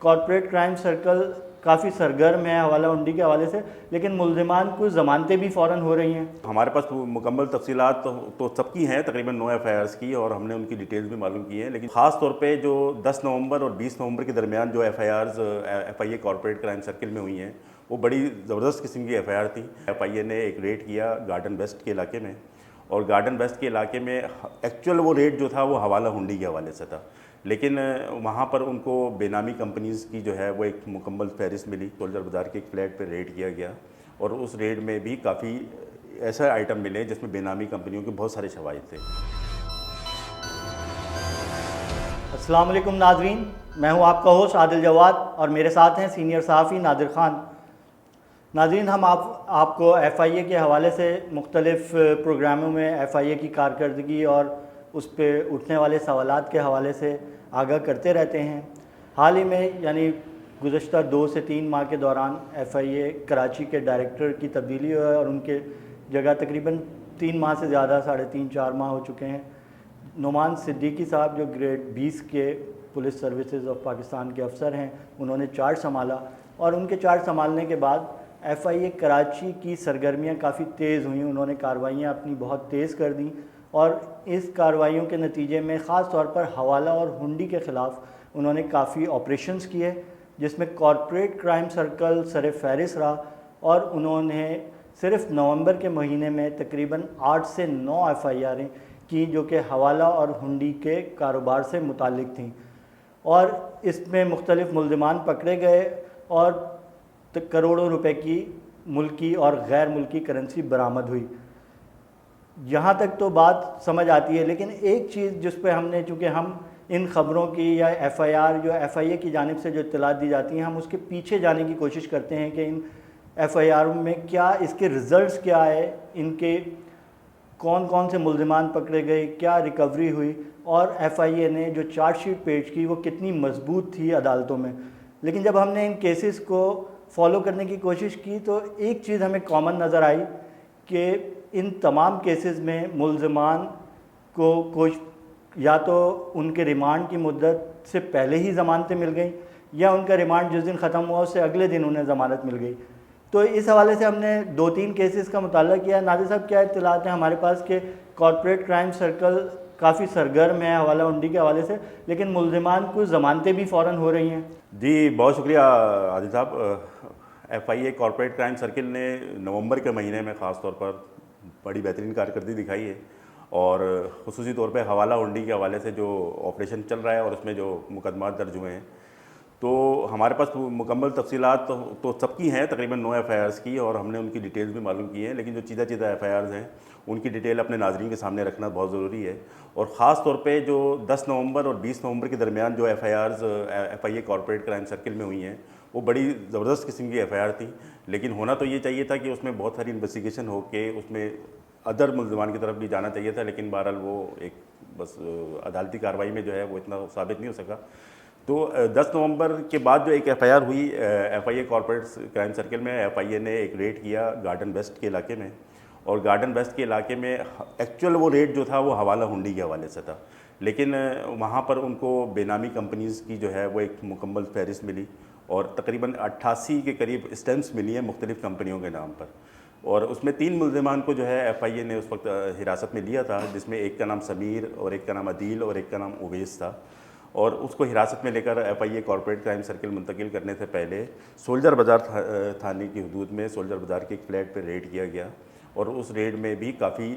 Corporate crime circle काफ़ी सरगर्म है हवाला हुंडी के हवाले से, लेकिन मुल्ज़िमान को ज़मानतें भी फ़ौरन हो रही हैं। हमारे पास मुकम्मल तफसीलात तो सबकी हैं, तकरीबन 9 एफआईआर्स की, और हमने उनकी डिटेल्स भी मालूम की हैं। लेकिन ख़ास तौर पे जो 10 नवंबर और 20 नवंबर के दरमियान जो एफआईए कॉर्पोरेट क्राइम सर्किल में हुई हैं, वो बड़ी ज़बरदस्त किस्म की एफआईआर थी। एफआईए ने एक रेड किया गार्डन वेस्ट के इलाके में, और गार्डन वेस्ट के इलाके में एक्चुअल वो रेड जो था वो हवाला हुंडी के हवाले से था। लेकिन वहाँ पर उनको बेनामी कंपनीज़ की जो है वो एक मुकम्मल फहरिस्त मिली। सोल्जर बाज़ार के एक फ्लैट पर रेड किया गया, और उस रेड में भी काफ़ी ऐसे आइटम मिले जिसमें बेनामी कंपनियों के बहुत सारे शवाहिद थे। अस्सलाम वालेकुम नाज़रीन, मैं हूं आपका होस्ट आदिल जवाद और मेरे साथ हैं सीनियर सहाफ़ी नादिर ख़ान। नाज़रीन, हम आपको एफ़आईए के हवाले से मुख्तलिफ़ प्रोग्रामों में एफ़आईए की कारकर्दगी और उस पर उठने वाले सवालात के हवाले से आगाह करते रहते हैं। हाल ही में यानी गुज़श्ता 2 से 3 माह के दौरान एफ़आईए कराची के डायरेक्टर की तब्दीली हुई है और उनके जगह तकरीबन 3 माह से ज़्यादा 3.5-4 माह हो चुके हैं। नुमान सिद्दीकी साहब जो ग्रेड 20 के पुलिस सर्विसेज ऑफ पाकिस्तान के अफसर हैं, उन्होंने चार्ज संभाला, और उनके चार्ज संभालने के बाद एफ़आईए कराची की सरगर्मियाँ काफ़ी तेज़ हुई। उन्होंने कार्रवाइयाँ अपनी बहुत तेज़ कर दी, और इस कार्रवाइयों के नतीजे में ख़ास तौर पर हवाला और हुंडी के ख़िलाफ़ उन्होंने काफ़ी ऑपरेशंस किए, जिसमें कॉर्पोरेट क्राइम सर्कल सर फहरिस्त रहा। और उन्होंने सिर्फ नवंबर के महीने में तकरीबन 8 से 9 एफ़आईआरें की जो कि हवाला और हुंडी के कारोबार से मुताल्लिक़ थीं, और इसमें मुख्तलिफ़ मुल्ज़िमान पकड़े गए और करोड़ों रुपए की मुल्की और गैर मुल्की करेंसी बरामद हुई। यहाँ तक तो बात समझ आती है, लेकिन एक चीज़ जिस पे हमने, चूँकि हम इन ख़बरों की या एफ़आईआर जो एफ़आईए की जानिब से जो इत्तलात दी जाती हैं, हम उसके पीछे जाने की कोशिश करते हैं कि इन एफ़आईआर में क्या, इसके रिज़ल्ट्स क्या है, इनके कौन कौन से मुल्ज़िमान पकड़े गए, क्या रिकवरी हुई, और एफ़आईए ने जो चार्जशीट पेश की वो कितनी मजबूत थी अदालतों में। लेकिन जब हमने इन केसेस को फॉलो करने की कोशिश की तो एक चीज़ हमें कॉमन नज़र आई कि इन तमाम केसेस में मुल्ज़िमान को कुछ या तो उनके रिमांड की मुद्दत से पहले ही ज़मानतें मिल गई, या उनका रिमांड जिस दिन ख़त्म हुआ उससे अगले दिन उन्हें ज़मानत मिल गई। तो इस हवाले से हमने 2-3 केसेस का मुताला किया। नादिर साहब, क्या इत्तलात हैं हमारे पास कि कॉर्पोरेट क्राइम सर्कल काफ़ी सरगर्म है हवाला हुंडी के हवाले से, लेकिन मुल्ज़िमान को ज़मानतें भी फ़ौरन हो रही हैं? जी, बहुत शुक्रिया आदिल साहब। एफआईए कॉर्पोरेट क्राइम सर्किल ने नवंबर के महीने में ख़ास तौर पर बड़ी बेहतरीन कारकर्दगी दिखाई है, और ख़ुसूसी तौर पे हवाला हुंडी के हवाले से जो ऑपरेशन चल रहा है और उसमें जो मुकदमा दर्ज हुए हैं, तो हमारे पास मुकम्मल तफसीलात तो सबकी हैं, तकरीबन 9 एफआईआर्स की, और हमने उनकी डिटेल्स भी मालूम की हैं। लेकिन जो चीज़ा एफआईआर्स हैं उनकी डिटेल अपने नाज़रीन के सामने रखना बहुत ज़रूरी है। और ख़ास तौर पे जो 10 नवंबर और 20 नवंबर के दरमियान जो एफआईए कॉर्पोरेट क्राइम सर्किल में हुई हैं, वो बड़ी ज़बरदस्त किस्म की एफआईआर थी। लेकिन होना तो ये चाहिए था कि उसमें बहुत सारी इन्वेस्टिगेशन हो के उसमें अदर मुल्ज़िमान की तरफ भी जाना चाहिए था, लेकिन बहरहाल वो एक बस अदालती कार्रवाई में जो है वो इतना साबित नहीं हो सका। तो 10 नवंबर के बाद जो एक एफआईआर हुई एफआईए कॉर्पोरेट क्राइम सर्किल में, एफआईए ने एक रेड किया गार्डन वेस्ट के इलाके में, और गार्डन वेस्ट के इलाके में एक्चुअल वो रेड जो था वो हवाला हुंडी के हवाले से था। लेकिन वहाँ पर उनको बेनामी कंपनीज़ की जो है वो एक मुकम्मल फहरिस्त मिली, और तकरीबन 88 के करीब स्टैम्प्स मिली हैं मुख्तलिफ़ कंपनियों के नाम पर। और उसमें 3 मुल्ज़िमान को जो है एफआईए ने उस वक्त हिरासत में लिया था, जिसमें एक का नाम समीर और एक का नाम अदील और एक का नाम उवैस था। और उसको हिरासत में लेकर एफआईए कॉर्पोरेट क्राइम सर्किल मुंतकिल करने से पहले सोल्जर बाज़ार थाने की हदूद में सोल्जर बाज़ार के एक फ्लैट पर रेड किया गया, और उस रेड में भी काफ़ी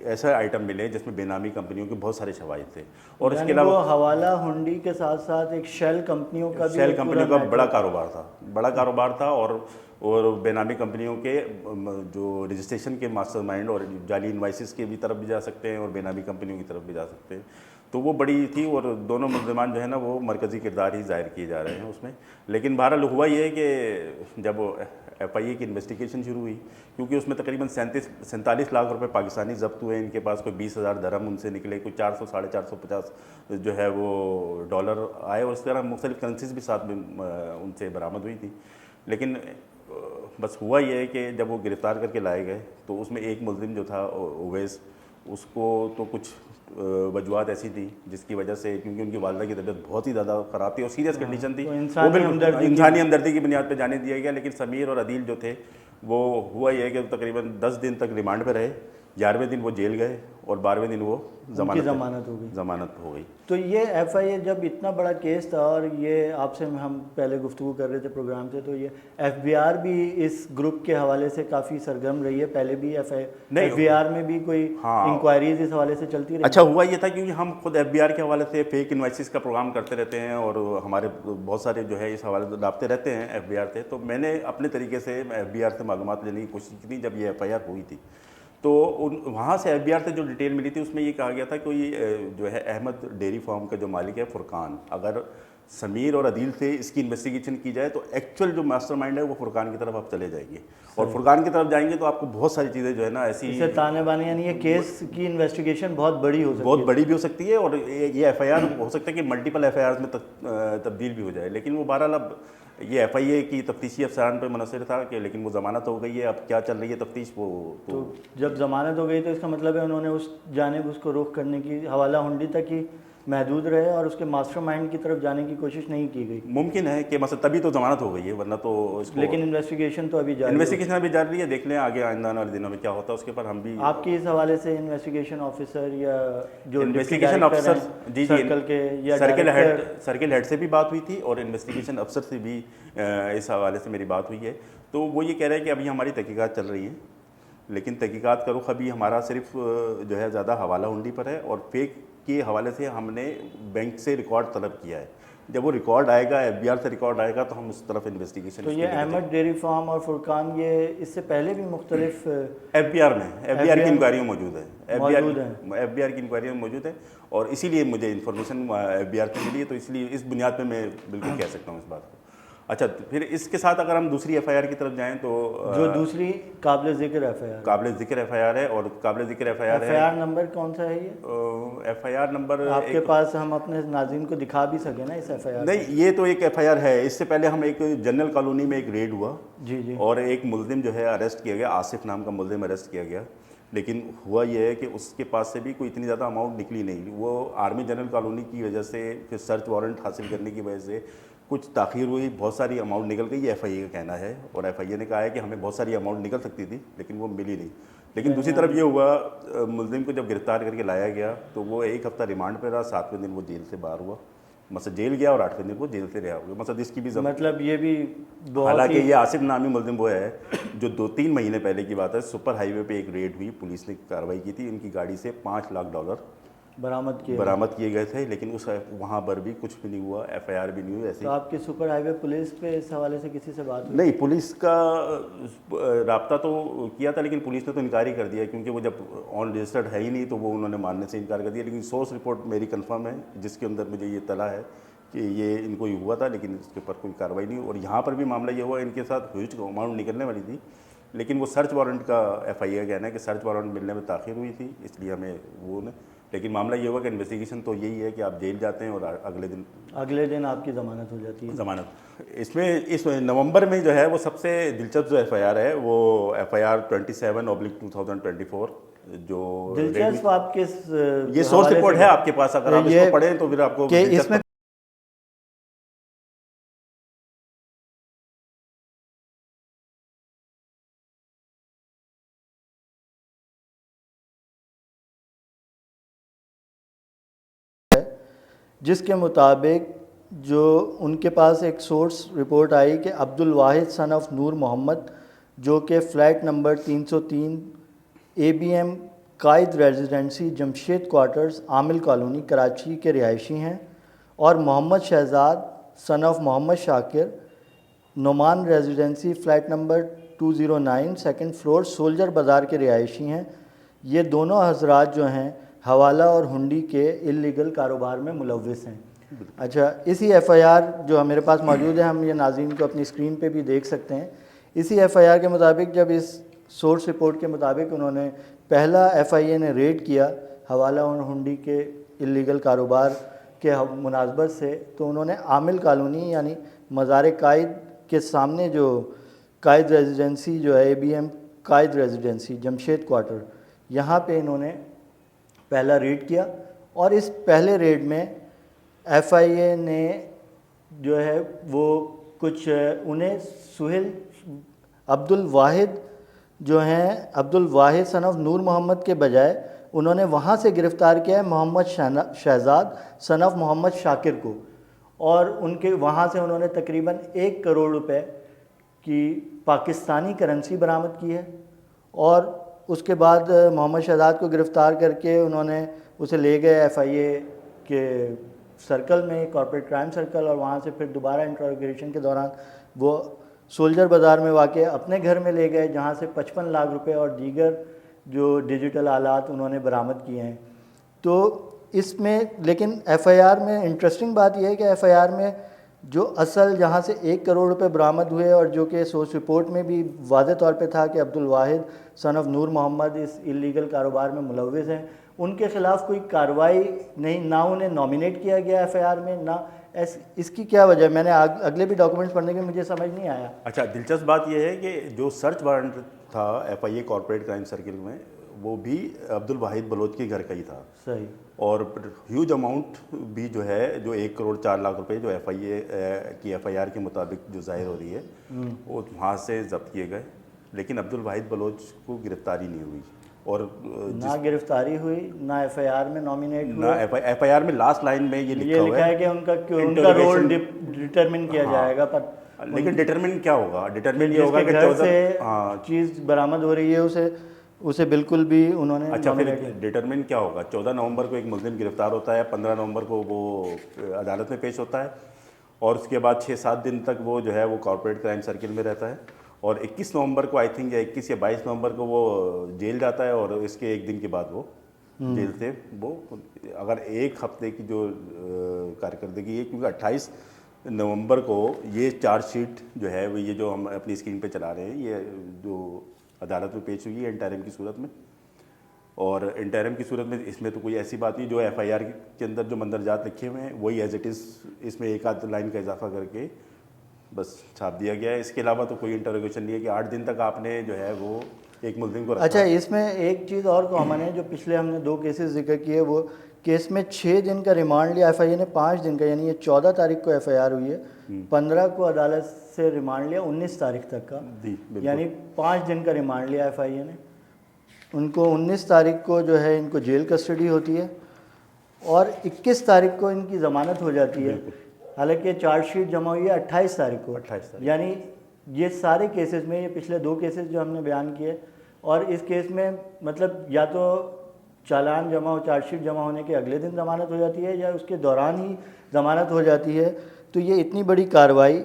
ऐसे आइटम मिले जिसमें बेनामी कंपनियों के बहुत सारे शवाहिद थे। और इसके अलावा हवाला हुंडी के साथ साथ एक शेल कंपनियों का भी, शेल कंपनियों का बड़ा कारोबार था, और बेनामी कंपनियों के जो रजिस्ट्रेशन के मास्टरमाइंड और जाली इनवाइसेस के भी तरफ भी जा सकते हैं और बेनामी कंपनियों की तरफ भी जा सकते हैं। तो वो बड़ी थी, और दोनों मुल्ज़िमान जो है ना वो मरकज़ी किरदार ही ज़ाहिर किए जा रहे हैं उसमें। लेकिन बहरहाल हुआ ये है कि जब एफआईए की इन्वेस्टिगेशन शुरू हुई, क्योंकि उसमें तकरीबन 47 लाख रुपए पाकिस्तानी जब्त हुए, इनके पास कोई 20,000 दरहम उनसे निकले, कोई 400 साढ़े 450 जो है वो डॉलर आए, और इस तरह मुख्तलिफ करेंसीज भी साथ में उनसे बरामद हुई थी। लेकिन बस हुआ ये है कि जब वो गिरफ़्तार करके लाए गए तो उसमें एक मुल्ज़िम जो था उवैस, उसको तो कुछ वजूहत ऐसी थी जिसकी वजह से, क्योंकि उनकी वालदा की तबीयत बहुत ही ज़्यादा ख़राब थी और सीरियस कंडीशन थी, तो वो बिल्कुल इंसानी हमदर्दी की बुनियाद पर जाने दिया गया। लेकिन समीर और अदील जो थे वो हुआ ये कि तकरीबन 10 दिन तक रिमांड पर रहे, 11वें दिन वो जेल गए और 12वें दिन वो ज़मानत हो गई। तो ये एफआईए जब इतना बड़ा केस था, और ये आपसे हम पहले गुफ्तगू कर रहे थे प्रोग्राम से, तो ये एफबीआर भी इस ग्रुप के हवाले से काफ़ी सरगर्म रही है। पहले भी एफबीआर में भी कोई इंक्वायरीज इस हवाले से चलती रही। अच्छा, हुआ ये था क्योंकि हम खुद एफबीआर के हवाले से फेक इन्वाइसिस का प्रोग्राम करते रहते हैं और हमारे बहुत सारे जो है इस हवाले से रब्ते रहते हैं एफबीआर से। तो मैंने अपने तरीके से एफबीआर से मालूमात लेने की कोशिश की थी जब ये एफआईआर हुई थी। तो वहाँ से एफबीआर से जो डिटेल मिली थी उसमें ये कहा गया था कि कोई जो है अहमद डेयरी फार्म का जो मालिक है फुरकान, अगर समीर और अदील से इसकी इन्वेस्टिगेशन की जाए तो एक्चुअल जो मास्टरमाइंड है वो फुरकान की तरफ आप चले जाएंगे, और फुरकान की तरफ जाएंगे तो आपको बहुत सारी चीज़ें जो है ना ऐसी ताने बाने, यानी ये केस की इन्वेस्टिगेशन बहुत बड़ी भी हो सकती है और ये एफआईआर हो सकता है कि मल्टीपल एफआईआर में तब्दील भी हो जाए। लेकिन वो बहरहाल अब ये एफआईए की तफ्तीशी अफसरान पर मुनसर था कि, लेकिन वो ज़मानत हो गई है, अब क्या चल रही है तफ्तीश वो तो जब ज़मानत हो गई तो इसका मतलब है उन्होंने उस जानिब उसको रोक करने की, हवाला हुंडी तक ही महदूद रहे और उसके मास्टरमाइंड की तरफ जाने की कोशिश नहीं की गई। मुमकिन है कि मतलब तभी तो ज़मानत हो गई है, वरना तो इसको, लेकिन इन्वेस्टिगेशन तो अभी जारी है। देख लें आगे आइंदा वाले दिनों में क्या होता है, उसके ऊपर हम भी आपकी इस हवाले से इन्वेस्टिगेशन ऑफिसर या जो इन्वेस्टिगेशन अफसर जी सर्कल के या सर्किल हेड से भी बात हुई थी और इन्वेस्टिगेशन अफसर से भी इस हवाले से मेरी बात हुई है। तो वो ये कह रहे हैं कि अभी हमारी तहकीकात चल रही है, लेकिन तहकीकात का रुख अभी हमारा सिर्फ जो है ज़्यादा हवाला हुंडी पर है और फेक के हवाले से हमने बैंक से रिकॉर्ड तलब किया है। जब वो रिकॉर्ड आएगा, एफबीआर से रिकॉर्ड आएगा, तो हम उस तरफ इन्वेस्टिगेशन। तो ये अहमद डेयरी फार्म और फुरकान ये इससे पहले भी मुख्तलिफ एफबीआर की इंक्वायरी में मौजूद है, एफबीआर की इंक्वायरी में मौजूद है और इसीलिए मुझे इन्फॉर्मेशन एफबीआर से मिली है, तो इसलिए इस बुनियाद पर मैं बिल्कुल कह सकता हूँ इस बात को। अच्छा, फिर इसके साथ अगर हम दूसरी एफआईआर की तरफ जाएं तो जो दूसरी काबिल ज़िक्र एफआईआर है और काबिल ज़िक्र एफआईआर है। एफआईआर नंबर कौन सा है ये? एफआईआर नंबर आपके पास, हम अपने नाज़रीन को दिखा भी सके ना इस एफआईआर? नहीं, ये तो एक एफआईआर है। इससे पहले हम एक जनरल कॉलोनी में एक रेड हुआ जी और एक मुल्जिम जो है अरेस्ट किया गया, आसिफ नाम का मुल्जिम अरेस्ट किया गया। लेकिन हुआ यह है कि उसके पास से भी कोई इतनी ज़्यादा अमाउंट निकली नहीं। वो आर्मी जनरल कॉलोनी की वजह से, फिर सर्च वारंट हासिल करने की वजह से कुछ ताख़ीर हुई, बहुत सारी अमाउंट निकल गई, ये एफआईए का कहना है। और एफआईए ने कहा है कि हमें बहुत सारी अमाउंट निकल सकती थी लेकिन वो मिली नहीं। लेकिन दूसरी तरफ ये हुआ, मुल्जिम को जब गिरफ्तार करके लाया गया तो वो 1 हफ़्ता रिमांड पर रहा, 7वें दिन वो जेल से बाहर हुआ, मतलब जेल गया और 8वें दिन वो जेल से रहा हुआ। मतलब इसकी भी मतलब ये भी, हालांकि ये आसिफ नामी मुल्जिम वो है जो 2-3 महीने पहले की बात है, सुपर हाईवे पे एक रेड हुई, पुलिस ने कार्रवाई की थी, इनकी गाड़ी से $5 लाख बरामद किए गए थे, लेकिन उस वहाँ पर भी कुछ भी नहीं हुआ, एफआईआर भी नहीं हुई। ऐसे तो आपकी सुपर हाईवे पुलिस पे इस हवाले से किसी से बात हुई? नहीं, पुलिस का रब्ता तो किया था लेकिन पुलिस ने तो इनकार ही कर दिया, क्योंकि वो जब ऑन रजिस्टर्ड है ही नहीं तो वो उन्होंने मानने से इनकार कर दिया। लेकिन सोर्स रिपोर्ट मेरी कंफर्म है जिसके अंदर मुझे ये तला है कि ये इनको ही हुआ था, लेकिन इसके ऊपर कोई कार्रवाई नहीं। और यहाँ पर भी मामला ये हुआ, इनके साथ ह्यूज अमाउंट निकलने वाली थी, लेकिन वो सर्च वारंट का एफआईआर कहना है कि सर्च वारंट मिलने में ताख़ीर हुई थी, इसलिए हमें वो न। लेकिन मामला ये हुआ कि इन्वेस्टिगेशन तो यही है कि आप जेल जाते हैं और अगले दिन आपकी ज़मानत हो जाती है। ज़मानत इसमें इस नवंबर में जो है वो सबसे दिलचस्प जो एफआईआर है वो एफआईआर 27/2024 जो दिलचस्प आपके ये सोर्स रिपोर्ट है आपके पास, अगर आप इसको पढ़ें तो फिर आपको इसमें जिसके मुताबिक जो उनके पास एक सोर्स रिपोर्ट आई कि अब्दुल वाहिद सन ऑफ नूर मोहम्मद, जो कि flat number 303 ABM Quaid residency Jamshed quarters Amil colony Karachi के रिहायशी हैं, और Mohammad Shahzad son of Mohammad Shakir Noman residency flat number 209 second floor soldier Bazaar के रिहायशी हैं। ये दोनों हजरात जो हैं हवाला और हुंडी के इल्लीगल कारोबार में मुलव्विस हैं। अच्छा, इसी एफआईआर जो मेरे पास मौजूद है, हम ये नाज़रीन को अपनी स्क्रीन पे भी देख सकते हैं। इसी एफआईआर के मुताबिक, जब इस सोर्स रिपोर्ट के मुताबिक उन्होंने पहला एफआईए ने रेड किया हवाला और हुंडी के इल्लीगल कारोबार के मुनासबत से, तो उन्होंने आमिल कॉलोनी यानी मज़ार कायद के सामने जो कायद रेजिडेंसी जो है ABM Quaid residency Jamshed quarter, यहाँ पे इन्होंने पहला रेड किया और इस पहले रेड में एफआईए ने जो है वो कुछ उन्हें सुहेल अब्दुल वाहिद जो हैं अब्दुल वाहिद सन ऑफ नूर मोहम्मद के बजाय उन्होंने वहाँ से गिरफ़्तार किया है मोहम्मद शहजाद सन ऑफ मोहम्मद शाकिर को, और उनके वहाँ से उन्होंने तकरीबन 1 करोड़ रुपए की पाकिस्तानी करेंसी बरामद की है। और उसके बाद मोहम्मद शहजाद को गिरफ़्तार करके उन्होंने उसे ले गए एफआईए के सर्कल में, कॉर्पोरेट क्राइम सर्कल, और वहाँ से फिर दोबारा इंट्रोगेशन के दौरान वो सोल्जर बाज़ार में वाक़ अपने घर में ले गए, जहाँ से 55 लाख रुपए और दीगर जो डिजिटल आलात उन्होंने बरामद किए हैं। तो इसमें लेकिन एफआईआर में इंटरेस्टिंग बात यह है कि एफआईआर में जो असल जहाँ से 1 करोड़ रुपए बरामद हुए और जो कि सोर्स रिपोर्ट में भी वाज़े तौर पे था कि अब्दुल वाहिद सन ऑफ नूर मोहम्मद इस इलीगल कारोबार में मुलव्विस हैं, उनके ख़िलाफ़ कोई कार्रवाई नहीं, ना उन्हें नॉमिनेट किया गया एफआईआर में, ना इसकी क्या वजह, मैंने अगले भी डॉक्यूमेंट्स पढ़ने के मुझे समझ नहीं आया। अच्छा, दिलचस्प बात यह है कि जो सर्च वारंट था एफआईए कॉर्पोरेट क्राइम सर्किल में, वो भी अब्दुल वाहिद बलोच के घर का ही था। सही। और ह्यूज अमाउंट भी जो है, जो 1 करोड़ 4 लाख रुपए जो एफआईए की एफआईआर के मुताबिक जो जाहिर हो रही है, वो वहाँ से जब्त किए गए, लेकिन अब्दुल वाहिद बलोच को गिरफ्तारी नहीं हुई। और ना गिरफ्तारी हुई, ना एफआईआर में नॉमिनेट हुआ, ना एफआईआर में लास्ट लाइन में ये लिखा है कि उनका रोल डिटरमिन किया जाएगा। पर लेकिन डिटरमिन क्या होगा? डिटरमिन ये होगा कि 14 चीज़ बरामद हो रही है उसे बिल्कुल भी उन्होंने। अच्छा, फिर डिटरमिन क्या होगा? 14 नवंबर को एक मुल्ज़िम गिरफ्तार होता है, 15 नवंबर को वो अदालत में पेश होता है, और उसके बाद 6-7 दिन तक वो जो है वो कॉर्पोरेट क्राइम सर्किल में रहता है, और 21 नवंबर को आई थिंक, या 21 या 22 नवंबर को वो जेल जाता है, और इसके एक दिन के बाद वो जेल से वो, अगर एक हफ्ते की जो कारकर्दगी है, क्योंकि 28 नवंबर को ये चार्जशीट जो है वो, ये जो हम अपनी स्क्रीन पे चला रहे हैं, ये जो अदालत में पेश हुई है इंटरिम की सूरत में, और इंटरिम की सूरत में इसमें तो कोई ऐसी बात नहीं, जो एफआईआर के अंदर जो मंदरजात लिखे हुए हैं वही एज इट इज़, इसमें एक आध लाइन का इजाफा करके बस छाप दिया गया है। इसके अलावा तो कोई इंटरोगेशन नहीं है कि 8 दिन तक आपने जो है वो एक मुल्ज़िम को रखा। अच्छा, इसमें एक चीज़ और कॉमन है, जो पिछले हमने 2 केसेस जिक्र किए, वो केस में 6 दिन का रिमांड लिया एफआईए ने, 5 दिन का, यानी ये 14 तारीख को एफआईआर हुई है, 15 को अदालत से रिमांड लिया 19 तारीख तक का, यानी 5 दिन का रिमांड लिया एफआईए ने। उनको 19 तारीख को जो है इनको जेल कस्टडी होती है, और 21 तारीख को इनकी ज़मानत हो जाती है। हालांकि चार्जशीट जमा हुई है 28 तारीख को, यानी ये सारे केसेस में, ये पिछले 2 केसेस जो हमने बयान किए, और इस केस में मतलब या तो चालान जमा हो, चार्जशीट जमा होने के अगले दिन ज़मानत हो जाती है, या उसके दौरान ही ज़मानत हो जाती है। तो ये इतनी बड़ी कार्रवाई,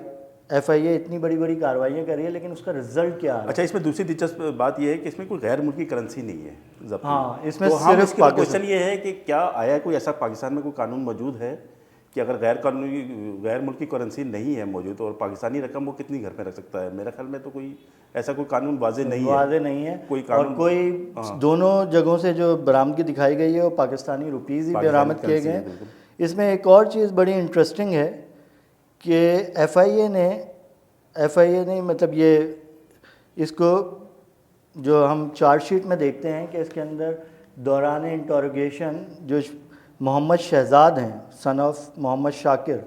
एफआईए इतनी बड़ी कार्रवाइयाँ कर रही है, लेकिन उसका रिजल्ट क्या है? अच्छा, इसमें दूसरी दिलचस्प बात यह है कि इसमें कोई गैर मुल्की करेंसी नहीं है। हाँ, इसमें तो सिर्फ क्वेश्चन ये है कि क्या आया कोई ऐसा पाकिस्तान में कोई कानून मौजूद है कि अगर गैर मुल्की करेंसी नहीं है मौजूद, और पाकिस्तानी रकम वो कितनी घर में रख सकता है? मेरे ख्याल में तो कोई ऐसा कोई कानून वाज़े नहीं है कोई कानून। और कोई दोनों जगहों से जो बरामदगी दिखाई गई है वो पाकिस्तानी रुपीज़ ही बरामद किए गए हैं। इसमें एक और चीज़ बड़ी इंटरेस्टिंग है कि एफआईए ने मतलब ये इसको जो हम चार्जशीट में देखते हैं कि इसके अंदर दौरान इंटरोगेशन जो मोहम्मद शहजाद हैं, सन ऑफ मोहम्मद शाकिर,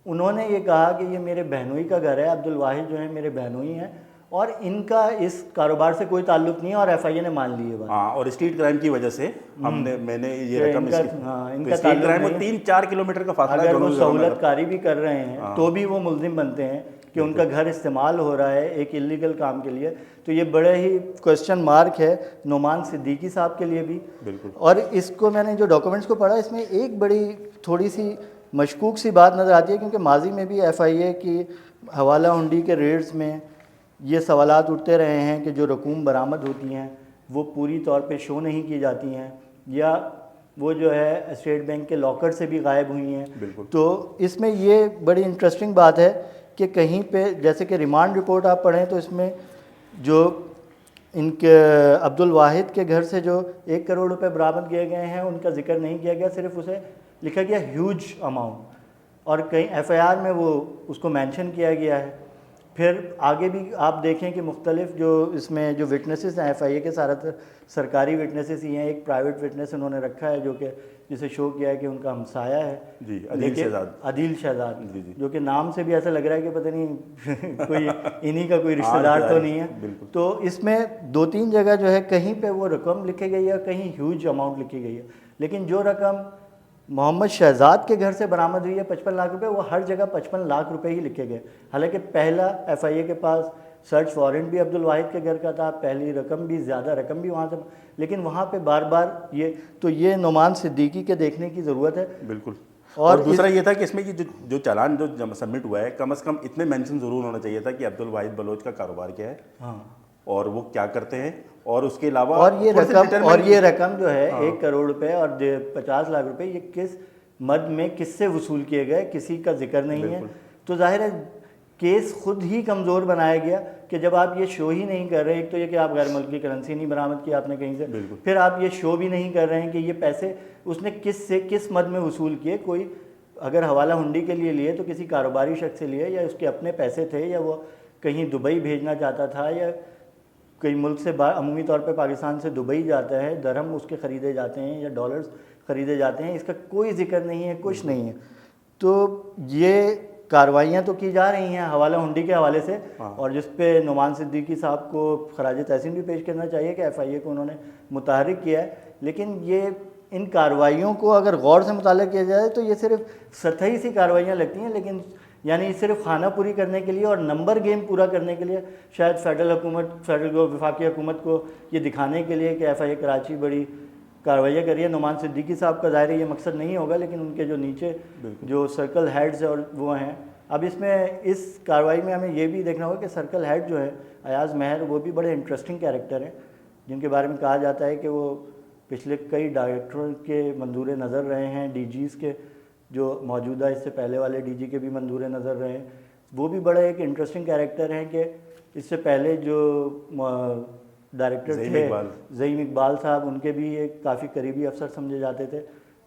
उन्होंने ये कहा कि ये मेरे बहनोई का घर है, अब्दुल वाहिद जो है मेरे बहनोई हैं, और इनका इस कारोबार से कोई ताल्लुक नहीं है, और एफआईए ने मान ली है बात। हाँ, और स्ट्रीट क्राइम की वजह से मैंने ये रकम इनका स्ट्रीट क्राइम में 3-4 किलोमीटर का फासला, अगर वो सहूलतकारी भी कर रहे हैं तो भी वो मुल्जिम बनते हैं कि उनका घर इस्तेमाल हो रहा है एक इलीगल काम के लिए। तो ये बड़े ही क्वेश्चन मार्क है नोमान सिद्दीकी साहब के लिए भी। बिल्कुल। और इसको मैंने जो डॉक्यूमेंट्स को पढ़ा, इसमें एक बड़ी थोड़ी सी मशकूक सी बात नज़र आती है, क्योंकि माजी में भी एफआईए की हवाला हुंडी के रेड्स में ये सवालात उठते रहे हैं कि जो रकूम बरामद होती हैं वो पूरी तौर पे शो नहीं की जाती हैं, या वो जो है स्टेट बैंक के लॉकर से भी गायब हुई हैं। तो इसमें ये बड़ी इंटरेस्टिंग बात है कि कहीं पे जैसे कि रिमांड रिपोर्ट आप पढ़ें तो इसमें जो इनके अब्दुल वाहिद के घर से जो 1 करोड़ रुपए बरामद किए गए हैं उनका जिक्र नहीं किया गया, सिर्फ उसे लिखा गया ह्यूज अमाउंट, और कहीं एफआईआर में वो उसको मेंशन किया गया है। फिर आगे भी आप देखें कि मुख्तलिफ जो इसमें जो विटनेसेस हैं FIA के, सारा सरकारी विटनेसेस ही हैं। एक प्राइवेट विटनेस उन्होंने रखा है जो कि जिसे शो किया है कि उनका हमसाया है जी, अदील शहजाद। अदील शहजाद, जी जी, जो कि नाम से भी ऐसा लग रहा है कि पता नहीं कोई इन्हीं का कोई रिश्तेदार तो नहीं है। तो इसमें 2-3 जगह जो है कहीं पे वो रकम लिखी गई है, कहीं ह्यूज अमाउंट लिखी गई है, लेकिन जो रकम मोहम्मद शहजाद के घर से बरामद हुई है 55 लाख रुपए, वो हर जगह 55 लाख रुपए ही लिखे गए। हालांकि पहला FIA के पास सर्च वारंट भी अब्दुल वाहिद के घर का था, पहली रकम भी, ज़्यादा रकम भी वहाँ से, लेकिन वहाँ पे बार बार ये नुमान सिद्दीकी के देखने की ज़रूरत है। बिल्कुल। और दूसरा ये था कि इसमें कि जो चालान जो सबमिट हुआ है, कम से कम इतने मेंशन ज़रूर होना चाहिए था कि अब्दुल वाहिद बलोच का कारोबार क्या है, हाँ, और वो क्या करते हैं, और उसके अलावा और ये रकम जो है 1 करोड़ रुपए और 50 लाख रुपए, ये किस मद में किससे वसूल किए गए, किसी का जिक्र नहीं है। तो जाहिर है केस खुद ही कमज़ोर बनाया गया कि जब आप ये शो ही नहीं कर रहे, एक तो ये कि आप गैर मुल्की करेंसी नहीं बरामद की आपने कहीं से, फिर आप ये शो भी नहीं कर रहे हैं कि ये पैसे उसने किस मद में वसूल किए। कोई अगर हवाला हुंडी के लिए लिए तो किसी कारोबारी शख्स से लिए, या उसके अपने पैसे थे, या वो कहीं दुबई भेजना चाहता था, या कई मुल्क से अमूमी तौर पे पाकिस्तान से दुबई जाता है, दरहम उसके ख़रीदे जाते हैं या डॉलर्स ख़रीदे जाते हैं, इसका कोई जिक्र नहीं है, कुछ नहीं है। तो ये कार्रवाइयाँ तो की जा रही हैं हवाला हुंडी के हवाले से, और जिस पे नुमान सिद्दीकी साहब को खराज तहसीन भी पेश करना चाहिए कि FIA को उन्होंने मुतहर्रिक किया है। लेकिन ये इन कार्रवाइयों को अगर गौर से मुताला किया जाए तो ये सिर्फ सतही सी कार्रवाइयाँ लगती हैं, लेकिन यानी सिर्फ खाना पूरी करने के लिए और नंबर गेम पूरा करने के लिए, शायद फेडरल वफाकी हुकूमत को ये दिखाने के लिए कि FIA कराची बड़ी कार्रवाइयाँ करिए। नुमान सिद्दीकी साहब का ज़ाहिर ये मकसद नहीं होगा, लेकिन उनके जो नीचे जो सर्कल हेड्स और वो हैं, अब इसमें इस कार्रवाई में हमें ये भी देखना होगा कि सर्कल हेड जो है अयाज़ महर, वो भी बड़े इंटरेस्टिंग कैरेक्टर हैं, जिनके बारे में कहा जाता है कि वो पिछले कई डायरेक्टरों के मंजूर नज़र रहे हैं, DGs के जो मौजूदा इससे पहले वाले DG के भी मंजूर नज़र रहे हैं। वो भी बड़ा एक इंटरेस्टिंग कैरेक्टर हैं कि इससे पहले जो डायरेक्टर थे ज़ईम इकबाल साहब, उनके भी एक काफ़ी करीबी अफसर समझे जाते थे,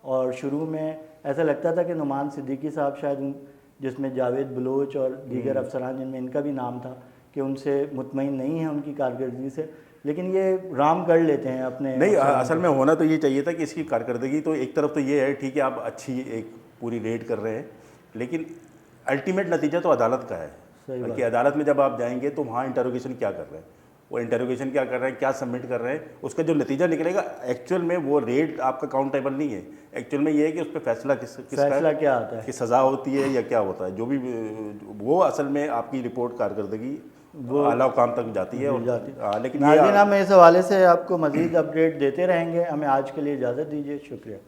और शुरू में ऐसा लगता था कि नुमान सिद्दीकी साहब शायद, जिसमें जावेद बलोच और दीगर अफसरान जिनमें इनका भी नाम था, कि उनसे मुतमईन नहीं है उनकी कारकर्दगी से, लेकिन ये राम कर लेते हैं अपने। नहीं, असल में होना तो ये चाहिए था कि इसकी कारकर्दगी तो एक तरफ तो ये है, ठीक है, आप अच्छी एक पूरी रेड कर रहे हैं, लेकिन अल्टीमेट नतीजा तो अदालत का है कि अदालत में जब आप जाएंगे तो वहाँ इंटरोगेशन क्या कर रहे हैं, वो इंटरोगेशन क्या कर रहे हैं, क्या सबमिट कर रहे हैं, उसका जो नतीजा निकलेगा एक्चुअल में वो रेड आपका काउंटेबल नहीं है। एक्चुअल में ये है कि उस पर फैसला किसका क्या आता है, कि सज़ा होती है या क्या होता है, जो भी वो असल में आपकी रिपोर्ट कारकर्दगी वो आला काम तक जाती है लेकिन नाज़रीन, हम इस हवाले से आपको मज़ीद अपडेट देते रहेंगे। हमें आज के लिए इजाज़त दीजिए, शुक्रिया।